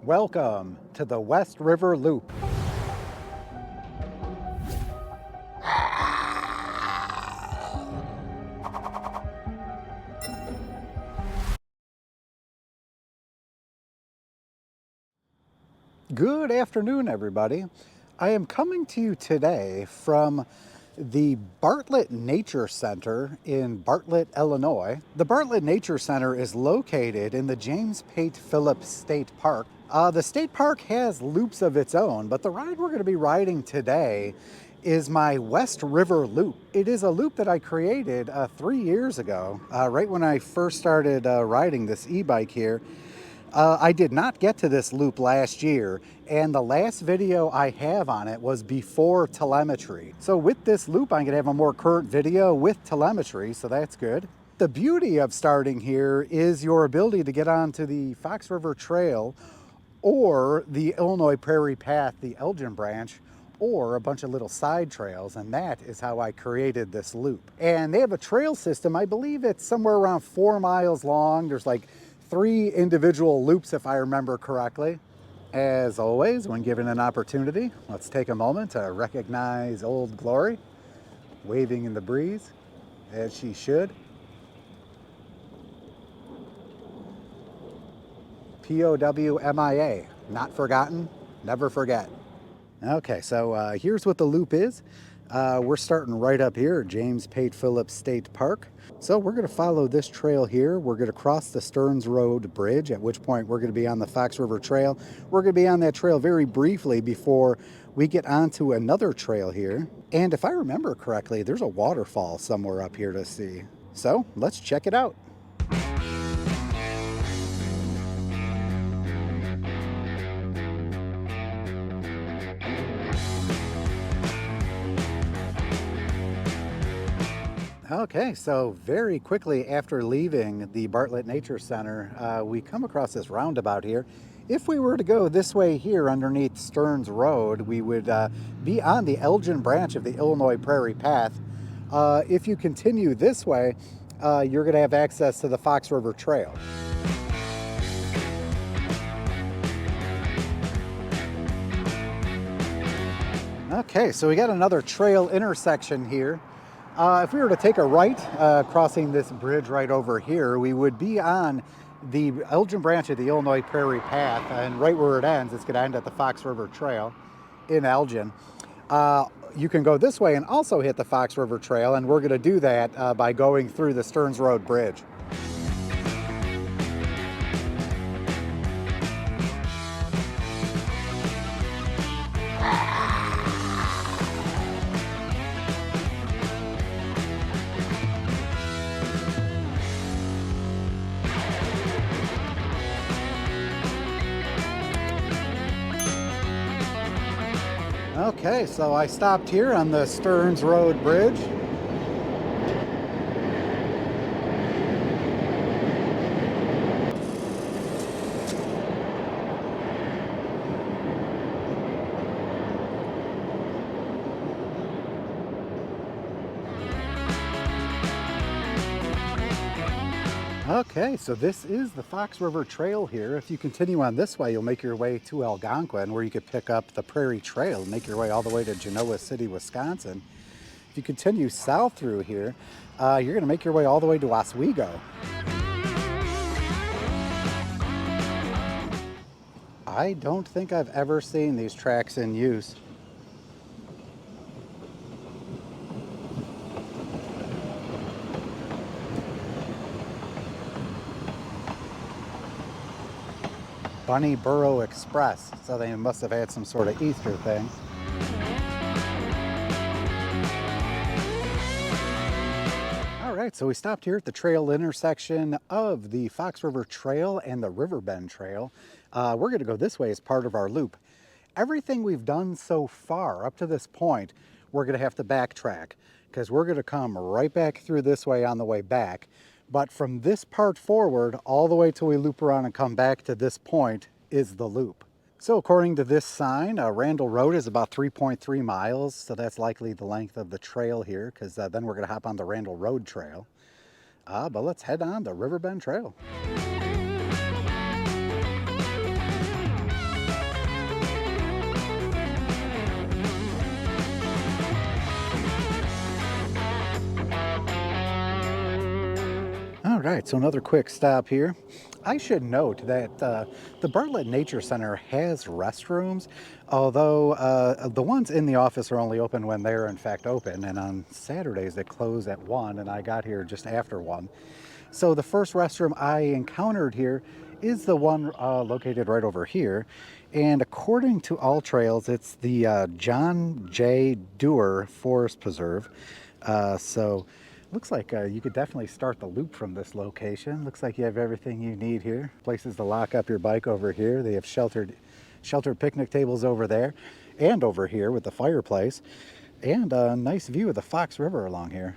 Welcome to the West River Loop. Good afternoon, everybody. I am coming to you today from the Bartlett Nature Center in Bartlett, Illinois. The Bartlett Nature Center is located in the James Pate Phillips State Park. The state park has loops of its own, but the ride we're going to be riding today is my West River Loop. It is a loop that I created 3 years ago, right when I first started riding this e-bike here. I did not get to this loop last year, and the last video I have on it was before telemetry. So with this loop, I'm gonna have a more current video with telemetry, so that's good. The beauty of starting here is your ability to get onto the Fox River Trail or the Illinois Prairie Path, the Elgin branch, or a bunch of little side trails, and that is how I created this loop. And they have a trail system. I believe it's somewhere around 4 miles long. There's like 3 individual loops, if I remember correctly. As always, when given an opportunity, let's take a moment to recognize Old Glory, waving in the breeze, as she should. POWMIA, not forgotten, never forget. Okay, so here's what the loop is. We're starting right up here at James Pate Phillips State Park. So we're going to follow this trail here. We're going to cross the Stearns Road Bridge, at which point we're going to be on the Fox River Trail. We're going to be on that trail very briefly before we get onto another trail here. And if I remember correctly, there's a waterfall somewhere up here to see. So let's check it out. Okay, so very quickly after leaving the Bartlett Nature Center, we come across this roundabout here. If we were to go this way here underneath Stearns Road, we would be on the Elgin branch of the Illinois Prairie Path. If you continue this way, you're going to have access to the Fox River Trail. Okay, so we got another trail intersection here. If we were to take a right, crossing this bridge right over here, we would be on the Elgin branch of the Illinois Prairie Path, and right where it ends, it's going to end at the Fox River Trail in Elgin. You can go this way and also hit the Fox River Trail, and we're going to do that by going through the Stearns Road Bridge. Okay, so I stopped here on the Stearns Road Bridge. Okay, so this is the Fox River Trail here. If you continue on this way, you'll make your way to Algonquin, where you could pick up the Prairie Trail and make your way all the way to Genoa City, Wisconsin. If you continue south through here, you're going to make your way all the way to Oswego. I don't think I've ever seen these tracks in use. Bunny Burrow Express, so they must have had some sort of Easter thing. All right, so we stopped here at the trail intersection of the Fox River Trail and the Riverbend Trail. We're going to go this way as part of our loop. Everything we've done so far up to this point, we're going to have to backtrack because we're going to come right back through this way on the way back. But from this part forward, all the way till we loop around and come back to this point is the loop. So according to this sign, Randall Road is about 3.3 miles. So that's likely the length of the trail here, because then we're going to hop on the Randall Road Trail. But let's head on the Riverbend Trail. right, so another quick stop here. I should note that the Bartlett Nature Center has restrooms, although the ones in the office are only open when they're in fact open, and on Saturdays they close at 1, and I got here just after 1. So the first restroom I encountered here is the one located right over here, and according to All Trails, it's the John J. Duerr Forest Preserve. So looks like you could definitely start the loop from this location. Looks like you have everything you need here. Places to lock up your bike over here. They have sheltered picnic tables over there and over here with the fireplace, and a nice view of the Fox River along here.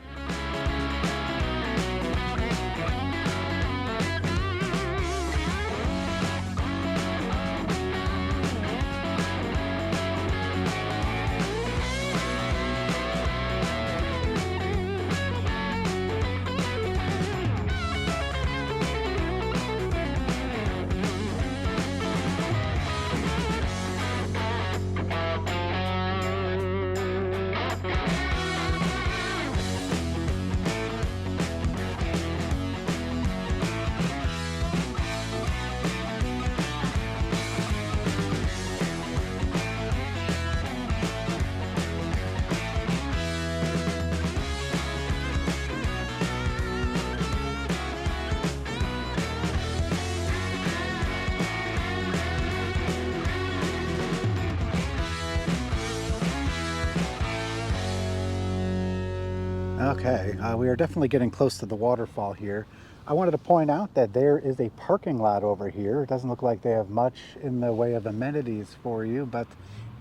Okay, we are definitely getting close to the waterfall here. I wanted to point out that there is a parking lot over here. It doesn't look like they have much in the way of amenities for you, but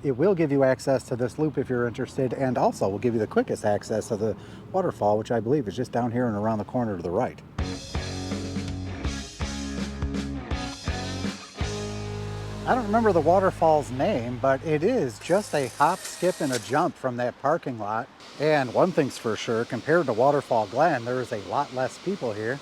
it will give you access to this loop if you're interested, and also will give you the quickest access to the waterfall, which I believe is just down here and around the corner to the right. I don't remember the waterfall's name, but it is just a hop, skip, and a jump from that parking lot. And one thing's for sure, compared to Waterfall Glen, there is a lot less people here.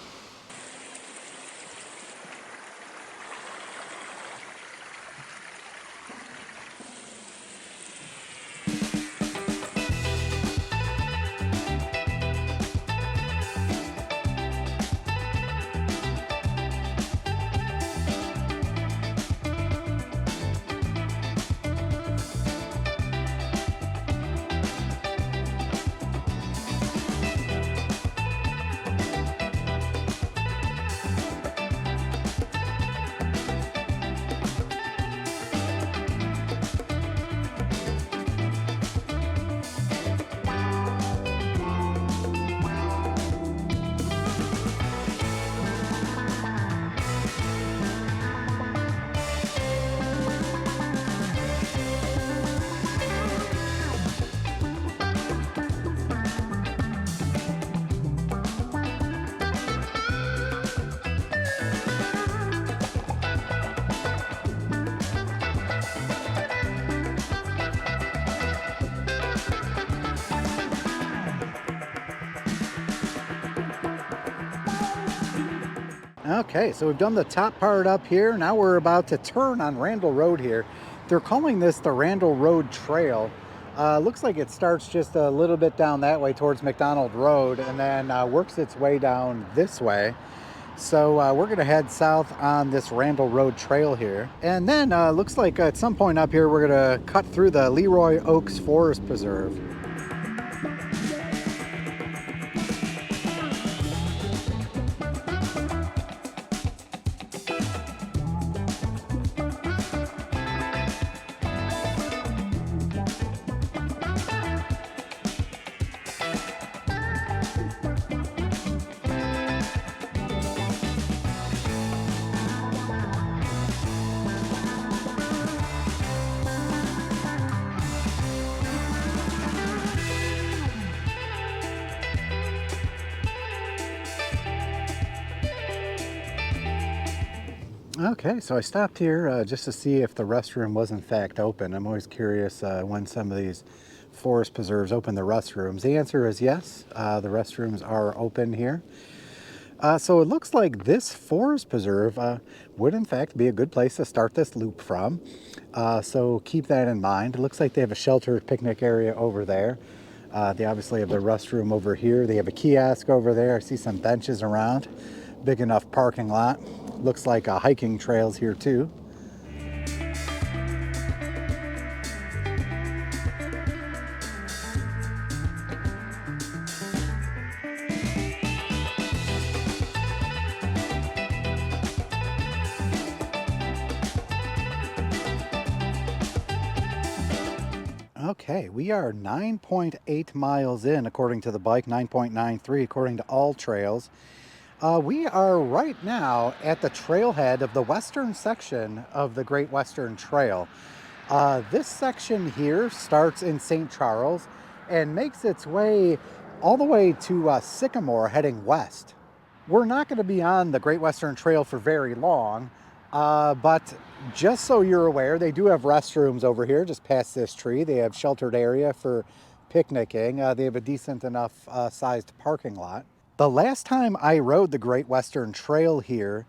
Okay, so we've done the top part up here. Now we're about to turn on Randall Road here. They're calling this the Randall Road Trail. Looks like it starts just a little bit down that way towards McDonald Road and then works its way down this way. So we're going to head south on this Randall Road Trail here. And then looks like at some point up here we're going to cut through the Leroy Oaks Forest Preserve. Okay, so I stopped here just to see if the restroom was in fact open. I'm always curious when some of these forest preserves open the restrooms. The answer is yes, the restrooms are open here. So it looks like this forest preserve would in fact be a good place to start this loop from. So keep that in mind. It looks like they have a sheltered picnic area over there. They obviously have the restroom over here. They have a kiosk over there. I see some benches around. Big enough parking lot. Looks like hiking trails here too. Okay, we are 9.8 miles in according to the bike, 9.93 according to all trails. We are right now at the trailhead of the western section of the Great Western Trail. This section here starts in St. Charles and makes its way all the way to Sycamore heading west. We're not going to be on the Great Western Trail for very long, but just so you're aware, they do have restrooms over here just past this tree. They have sheltered area for picnicking. They have a decent enough sized parking lot. The last time I rode the Great Western Trail here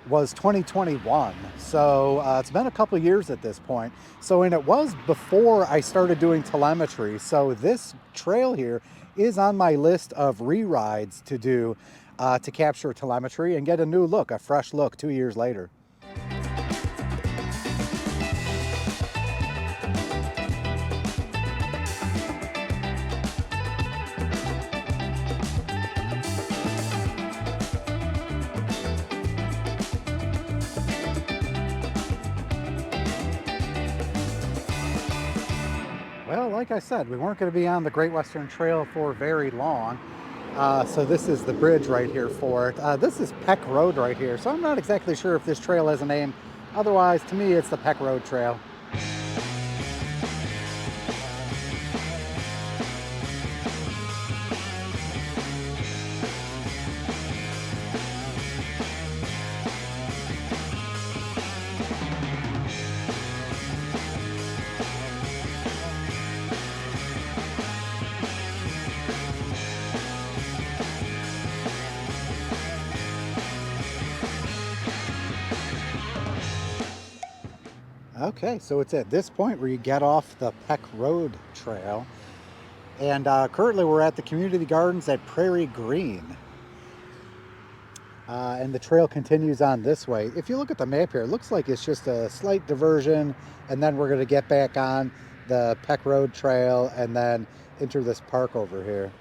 was 2021, so it's been a couple years at this point. And it was before I started doing telemetry, so this trail here is on my list of re-rides to do to capture telemetry and get a new look, a fresh look 2 years later. Well, like I said, we weren't going to be on the Great Western Trail for very long. So this is the bridge right here for it. This is Peck Road right here. So I'm not exactly sure if this trail has a name. Otherwise, to me, it's the Peck Road Trail. Okay, so it's at this point where you get off the Peck Road Trail. And currently we're at the community gardens at Prairie Green. And the trail continues on this way. If you look at the map here, it looks like it's just a slight diversion, and then we're going to get back on the Peck Road Trail and then enter this park over here.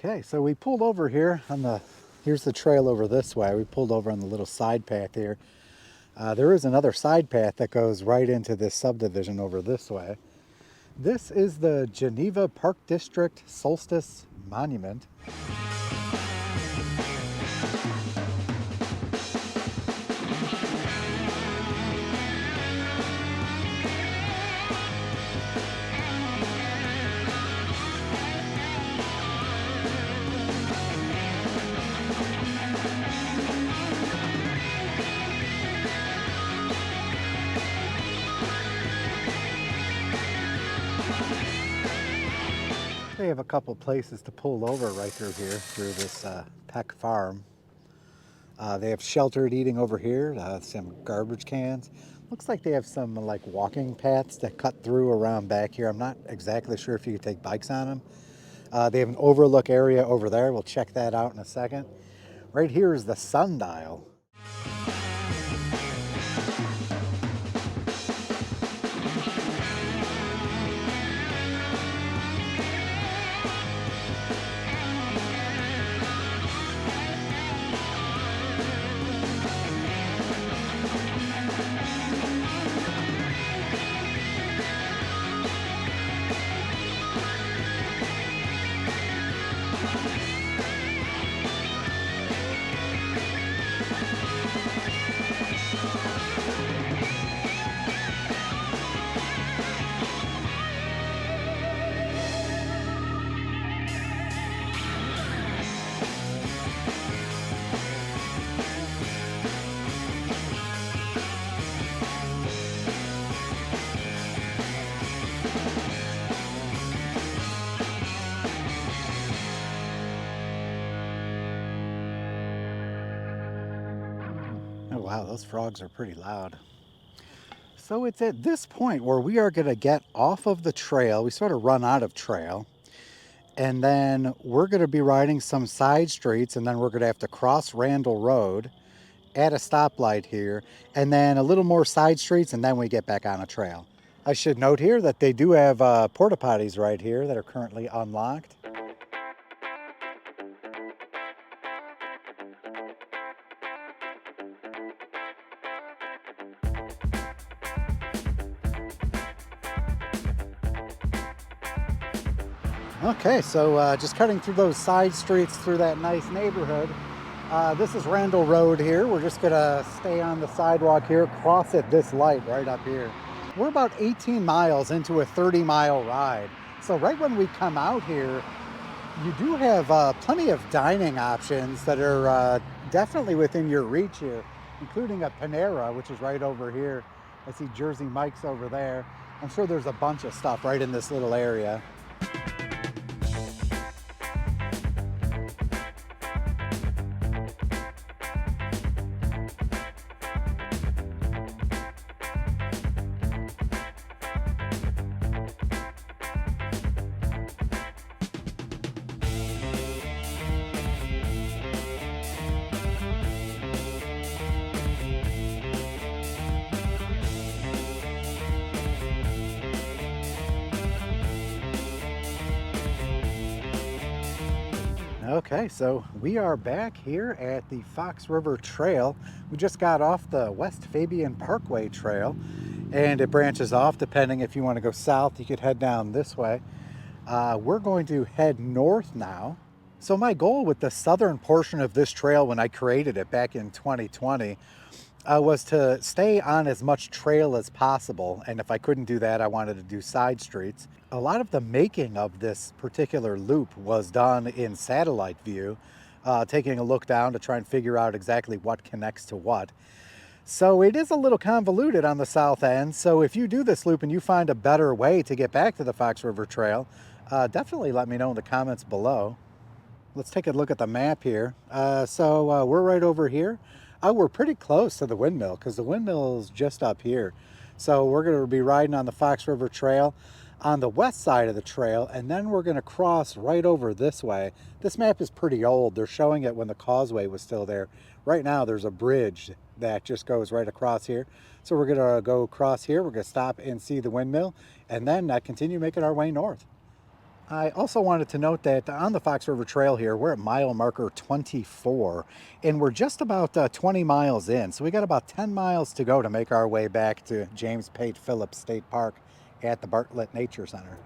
Okay, so we pulled over here on here's the trail over this way. We pulled over on the little side path here. There is another side path that goes right into this subdivision over this way. This is the Geneva Park District Solstice Monument. They have a couple places to pull over right through here, through this Peck farm. They have sheltered eating over here, some garbage cans. Looks like they have some like walking paths that cut through around back here. I'm not exactly sure if you can take bikes on them. They have an overlook area over there. We'll check that out in a second. Right here is the Sundial. wow, those frogs are pretty loud. So it's at this point where we are going to get off of the trail. We sort of run out of trail. And then we're going to be riding some side streets, and then we're going to have to cross Randall Road at a stoplight here, and then a little more side streets, and then we get back on a trail. I should note here that they do have porta potties right here that are currently unlocked. Okay, so just cutting through those side streets through that nice neighborhood. This is Randall Road here. We're just gonna stay on the sidewalk here, cross at this light right up here. We're about 18 miles into a 30-mile ride. So right when we come out here, you do have plenty of dining options that are definitely within your reach here, including a Panera, which is right over here. I see Jersey Mike's over there. I'm sure there's a bunch of stuff right in this little area. Okay, so we are back here at the Fox River Trail. We just got off the West Fabyan Parkway Trail, and it branches off depending if you want to go south. You could head down this way. We're going to head north now. So my goal with the southern portion of this trail when I created it back in 2020 was to stay on as much trail as possible, and if I couldn't do that, I wanted to do side streets. A lot of the making of this particular loop was done in satellite view, taking a look down to try and figure out exactly what connects to what. So it is a little convoluted on the south end, so if you do this loop and you find a better way to get back to the Fox River Trail, definitely let me know in the comments below. Let's take a look at the map here. So we're right over here. We're pretty close to the windmill because the windmill is just up here. So we're going to be riding on the Fox River Trail on the west side of the trail, and then we're going to cross right over this way. This map is pretty old. They're showing it when the causeway was still there. Right now there's a bridge that just goes right across here. So we're going to go across here. We're going to stop and see the windmill, and then continue making our way north. I also wanted to note that on the Fox River Trail here, we're at mile marker 24, and we're just about 20 miles in. So we got about 10 miles to go to make our way back to James Pate Phillips State Park at the Bartlett Nature Center.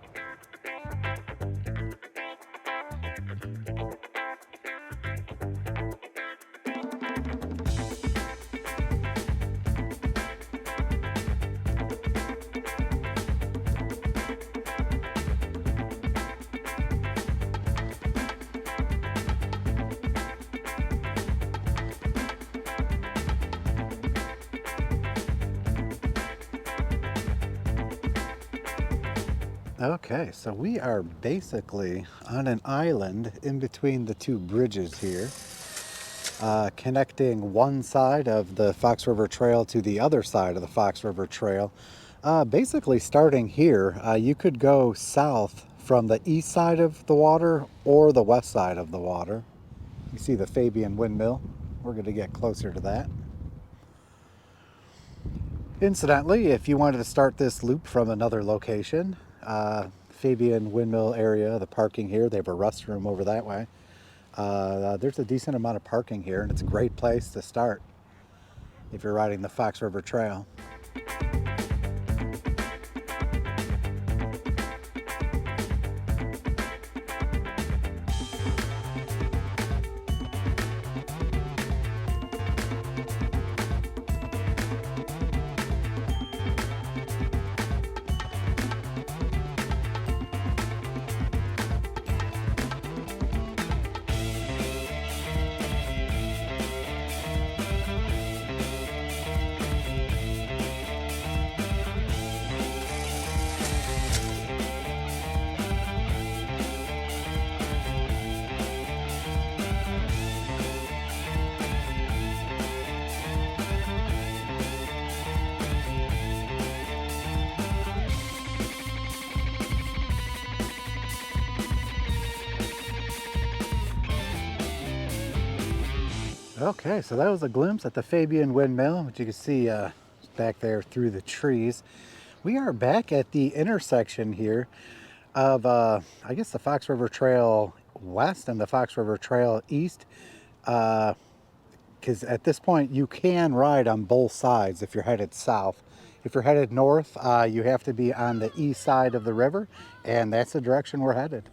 Okay, so we are basically on an island in between the two bridges here, connecting one side of the Fox River Trail to the other side of the Fox River Trail. Basically starting here, you could go south from the east side of the water or the west side of the water. You see the Fabyan Windmill. We're going to get closer to that. Incidentally, if you wanted to start this loop from another location, Fabyan Windmill area, the parking here, they have a restroom over that way. There's a decent amount of parking here, and it's a great place to start if you're riding the Fox River Trail. Okay, so that was a glimpse at the Fabyan Windmill, which you can see back there through the trees. We are back at the intersection here of, I guess, the Fox River Trail West and the Fox River Trail East. Because at this point, you can ride on both sides if you're headed south. If you're headed north, you have to be on the east side of the river, and that's the direction we're headed.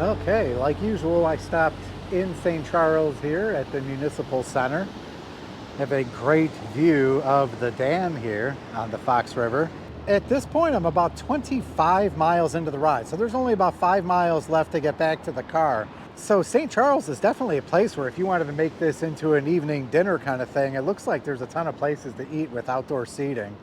Okay, like usual, I stopped in St. Charles here at the Municipal Center. Have a great view of the dam here on the Fox River. At this point, I'm about 25 miles into the ride, so there's only about 5 miles left to get back to the car. So St. Charles is definitely a place where if you wanted to make this into an evening dinner kind of thing, it looks like there's a ton of places to eat with outdoor seating.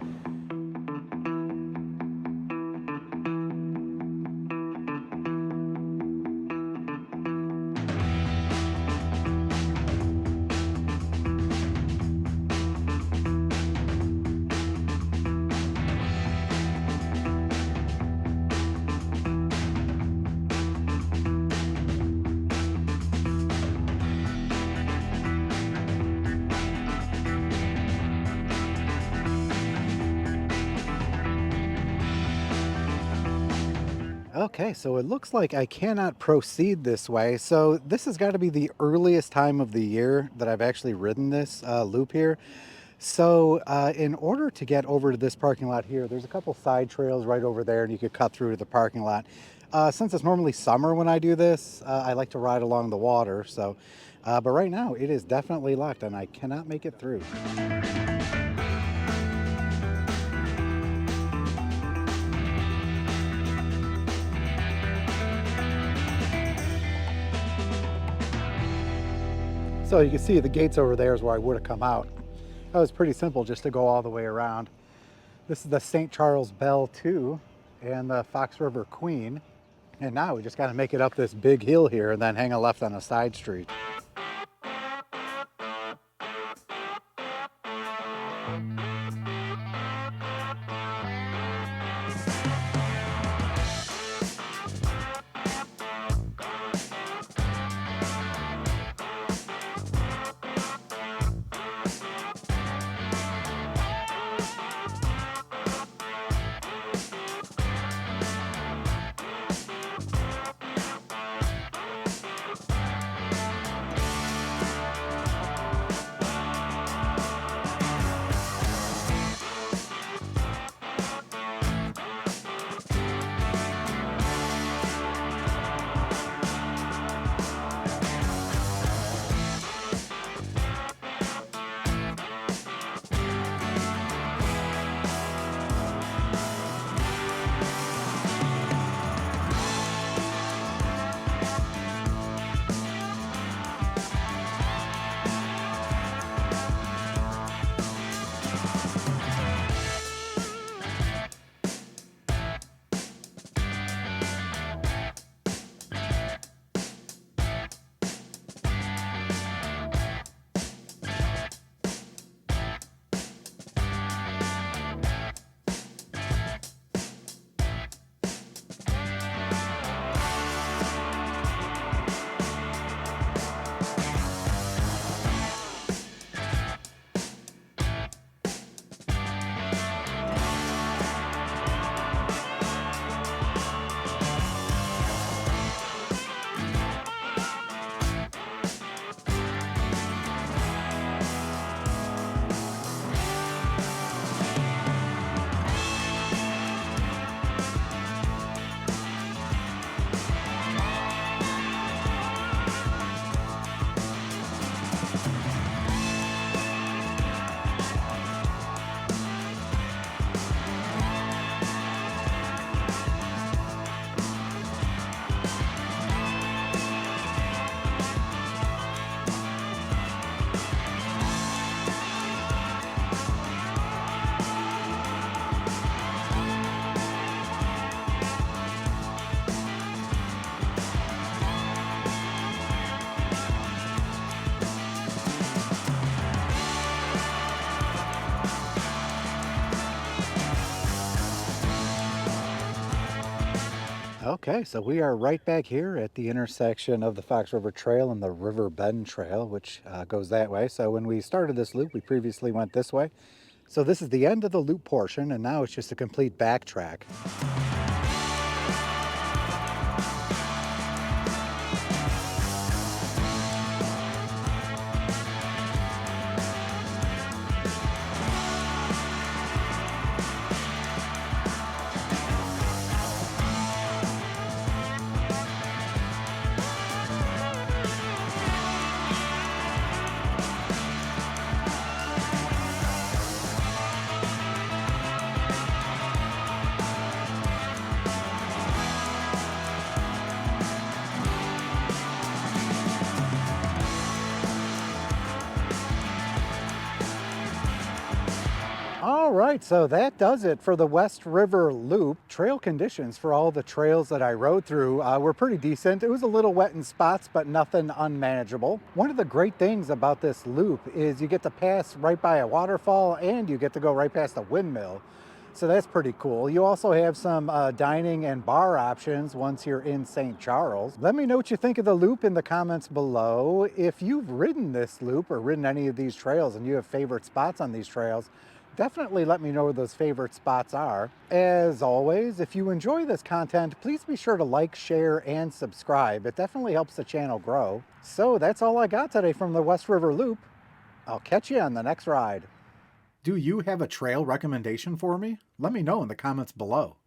Okay, so it looks like I cannot proceed this way. So this has got to be the earliest time of the year that I've actually ridden this loop here. So in order to get over to this parking lot here, there's a couple side trails right over there, and you could cut through to the parking lot. Since it's normally summer when I do this, I like to ride along the water. So, but right now it is definitely locked, and I cannot make it through. So you can see the gates over there is where I would have come out. That was pretty simple just to go all the way around. This is the St. Charles Belle 2 and the Fox River Queen. And now we just got to make it up this big hill here and then hang a left on a side street. Okay, so we are right back here at the intersection of the Fox River Trail and the Riverbend Trail, which goes that way. So when we started this loop, we previously went this way. So this is the end of the loop portion, and now it's just a complete backtrack. All right, so that does it for the West River Loop. Trail conditions for all the trails that I rode through were pretty decent. It was a little wet in spots, but nothing unmanageable. One of the great things about this loop is you get to pass right by a waterfall and you get to go right past a windmill. So that's pretty cool. You also have some dining and bar options once you're in St. Charles. Let me know what you think of the loop in the comments below. If you've ridden this loop or ridden any of these trails and you have favorite spots on these trails, definitely let me know where those favorite spots are. As always, if you enjoy this content, please be sure to like, share, and subscribe. It definitely helps the channel grow. So that's all I got today from the West River Loop. I'll catch you on the next ride. Do you have a trail recommendation for me? Let me know in the comments below.